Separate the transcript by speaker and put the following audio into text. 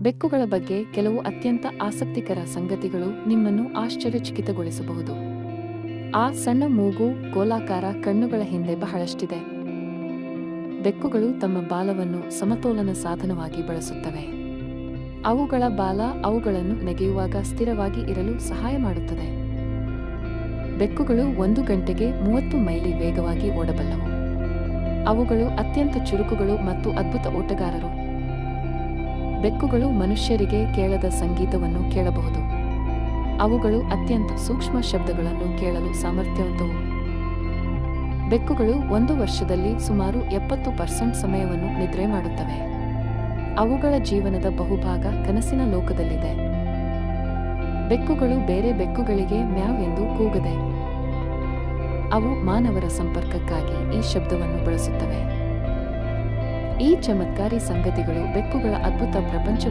Speaker 1: ಬೆಕ್ಕುಗಳ ಬಗ್ಗೆ ಕೆಲವು ಅತ್ಯಂತ ಆಸಕ್ತಿಕರ ಸಂಗತಿಗಳು ನಿಮ್ಮನ್ನು ಆಶ್ಚರ್ಯಚಕಿತಗೊಳಿಸಬಹುದು. ಆ ಸಣ್ಣ ಮೂಗು, ಗೋಲಾಕಾರ ಕಣ್ಣುಗಳ ಹಿಂದೆ ಬಹಳಷ್ಟಿದೆ. ಬೆಕ್ಕುಗಳು ತಮ್ಮ ಬಾಲವನ್ನು ಸಮತೋಲನ ಸಾಧನವಾಗಿ ಬಳಸುತ್ತವೆ. ಅವುಗಳ ಬಾಲ ಅವುಗಳನ್ನು ನೆಗೆಯುವಾಗ ಸ್ಥಿರವಾಗಿ ಇರಲು ಸಹಾಯ ಮಾಡುತ್ತದೆ. ಬೆಕ್ಕುಗಳು 1 ಗಂಟೆಗೆ 30 ಮೈಲಿ ವೇಗವಾಗಿ ಓಡಬಲ್ಲವು. ಅವುಗಳು ಅತ್ಯಂತ ಚುರುಕುಗಳು ಮತ್ತು ಅದ್ಭುತ ಓಟಗಾರರು. ಬೆಕ್ಕುಗಳು ಮನುಷ್ಯರಿಗೆ ಕೇಳದ ಸಂಗೀತವನ್ನು ಕೇಳಬಹುದು. ಅವುಗಳು ಅತ್ಯಂತ ಸೂಕ್ಷ್ಮ ಶಬ್ದಗಳನ್ನು ಕೇಳಲು ಸಾಮರ್ಥ್ಯವಂತವು. ಬೆಕ್ಕುಗಳು 1 ವರ್ಷದಲ್ಲಿ ಸುಮಾರು 70% ಸಮಯವನ್ನು ನಿದ್ರೆ ಮಾಡುತ್ತವೆ. ಅವುಗಳ ಜೀವನದ ಬಹುಭಾಗ ಕನಸಿನ ಲೋಕದಲ್ಲಿದೆ. ಬೆಕ್ಕುಗಳು ಬೇರೆ ಬೆಕ್ಕುಗಳಿಗೆ ಮ್ಯಾವ್ ಎಂದು ಕೂಗದೆ. ಅವು ಮಾನವರ ಸಂಪರ್ಕಕ್ಕಾಗಿ ಈ ಶಬ್ದವನ್ನು ಬಳಸುತ್ತವೆ. ಈ ಚಮತ್ಕಾರಿ ಸಂಗತಿಗಳು ಬೆಕ್ಕುಗಳ ಅದ್ಭುತ ಪ್ರಪಂಚ